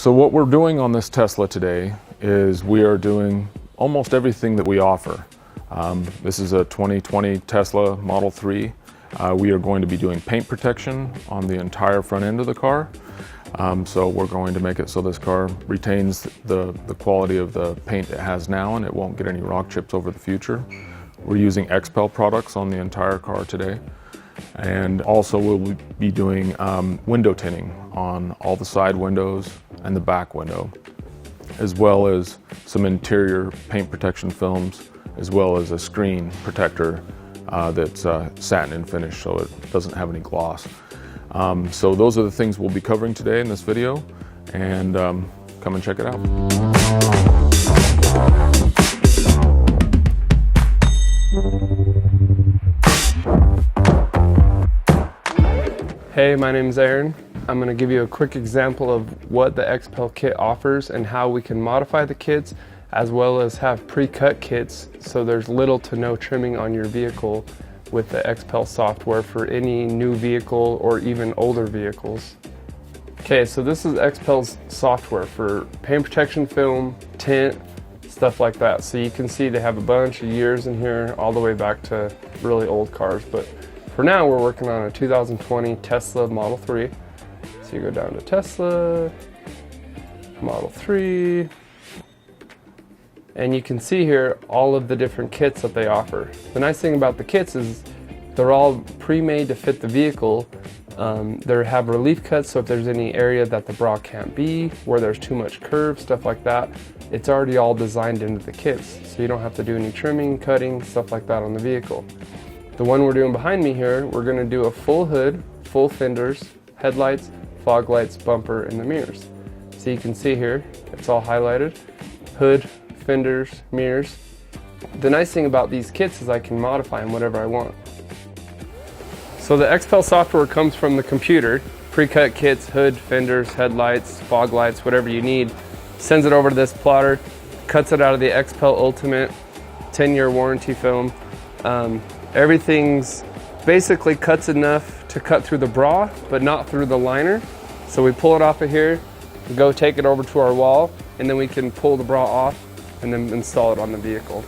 So what we're doing on this Tesla today is we are doing almost everything that we offer. This is a 2020 Tesla Model 3. We are going to be doing paint protection on the entire front end of the car. So we're going to make it so this car retains the quality of the paint it has now, and it won't get any rock chips over the future. We're using Xpel products on the entire car today. And also we'll be doing window tinting on all the side windows and the back window, as well as some interior paint protection films, as well as a screen protector that's satin finish, so it doesn't have any gloss. So those are the things we'll be covering today in this video, and come and check it out. Hey, my name is Aaron. I'm going to give you a quick example of what the Xpel kit offers and how we can modify the kits, as well as have pre-cut kits so there's little to no trimming on your vehicle with the Xpel software for any new vehicle or even older vehicles. Okay, so this is Xpel's software for paint protection film, tint, stuff like that. So you can see they have a bunch of years in here, all the way back to really old cars. But for now, we're working on a 2020 Tesla Model 3. So you go down to Tesla, Model 3, and you can see here all of the different kits that they offer. The nice thing about the kits is they're all pre-made to fit the vehicle. They have relief cuts, so if there's any area that the bra can't be, where there's too much curve, stuff like that, it's already all designed into the kits. So you don't have to do any trimming, cutting, stuff like that on the vehicle. The one we're doing behind me here, we're going to do a full hood, full fenders, headlights, fog lights, bumper, and the mirrors. So you can see here, it's all highlighted. Hood, fenders, mirrors. The nice thing about these kits is I can modify them whatever I want. So the Xpel software comes from the computer. Pre-cut kits, hood, fenders, headlights, fog lights, whatever you need. Sends it over to this plotter, cuts it out of the Xpel Ultimate 10-year warranty film. Everything's basically cuts enough to cut through the bra, but not through the liner. So we pull it off of here, go take it over to our wall, and then we can pull the bra off and then install it on the vehicle.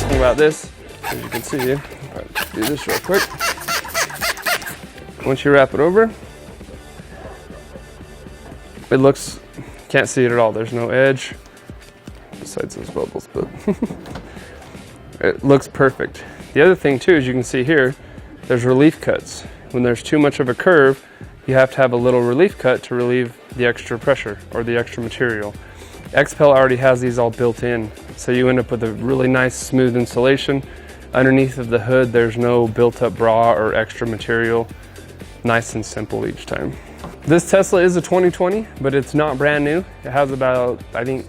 Thing about this, as you can see, I'll do this real quick. Once you wrap it over, it looks, can't see it at all. There's no edge, besides those bubbles, but it looks perfect. The other thing too, as you can see here, there's relief cuts. When there's too much of a curve, you have to have a little relief cut to relieve the extra pressure or the extra material. Xpel already has these all built in, so you end up with a really nice smooth insulation. Underneath of the hood, there's no built-up bra or extra material. Nice and simple each time. This Tesla is a 2020, but it's not brand new. It has about, I think,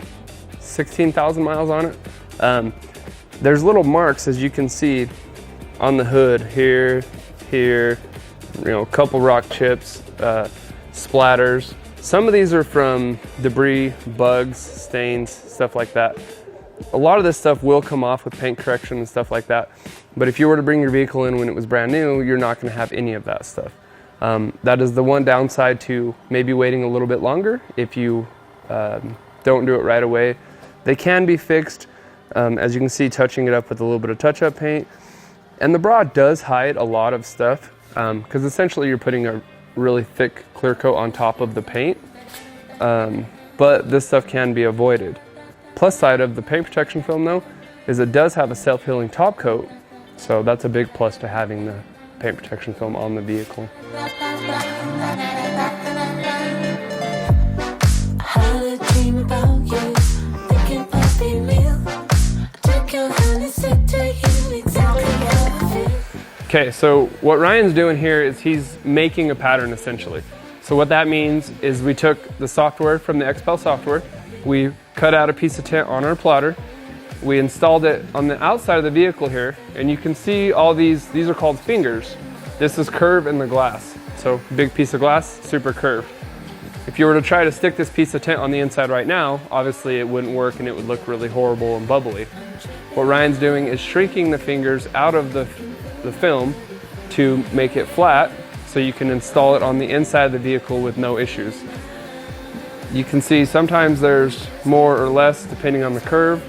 16,000 miles on it. There's little marks, as you can see, on the hood here, you know, a couple rock chips, splatters. Some of these are from debris, bugs, stains, stuff like that. A lot of this stuff will come off with paint correction and stuff like that. But if you were to bring your vehicle in when it was brand new, you're not going to have any of that stuff. That is the one downside to maybe waiting a little bit longer if you don't do it right away. They can be fixed, as you can see, touching it up with a little bit of touch-up paint. And the bra does hide a lot of stuff, because essentially you're putting a really thick clear coat on top of the paint. But this stuff can be avoided. Plus side of the paint protection film though, is it does have a self-healing top coat. So that's a big plus to having the paint protection film on the vehicle. Okay, so what Ryan's doing here is he's making a pattern essentially. So what that means is we took the software from the Xpel software, we cut out a piece of tint on our plotter, we installed it on the outside of the vehicle here, and you can see all these are called fingers. This is curve in the glass. So big piece of glass, super curved. If you were to try to stick this piece of tint on the inside right now, obviously it wouldn't work and it would look really horrible and bubbly. What Ryan's doing is shrinking the fingers out of the film to make it flat so you can install it on the inside of the vehicle with no issues. You can see sometimes there's more or less depending on the curve.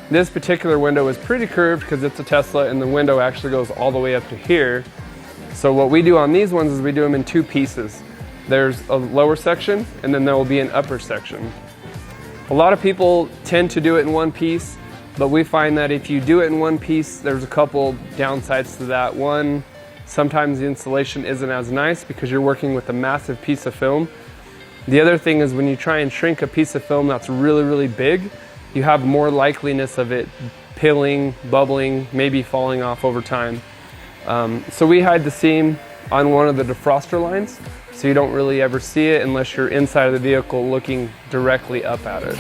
This particular window is pretty curved because it's a Tesla and the window actually goes all the way up to here. So what we do on these ones is we do them in two pieces. There's a lower section and then there will be an upper section. A lot of people tend to do it in one piece, but we find that if you do it in one piece, there's a couple downsides to that. One, sometimes the installation isn't as nice because you're working with a massive piece of film. The other thing is when you try and shrink a piece of film that's really, really big, you have more likeliness of it pilling, bubbling, maybe falling off over time. So we hide the seam on one of the defroster lines, so you don't really ever see it unless you're inside of the vehicle looking directly up at it.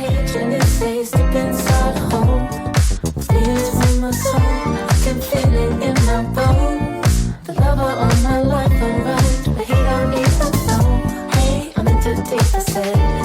Deep, I said.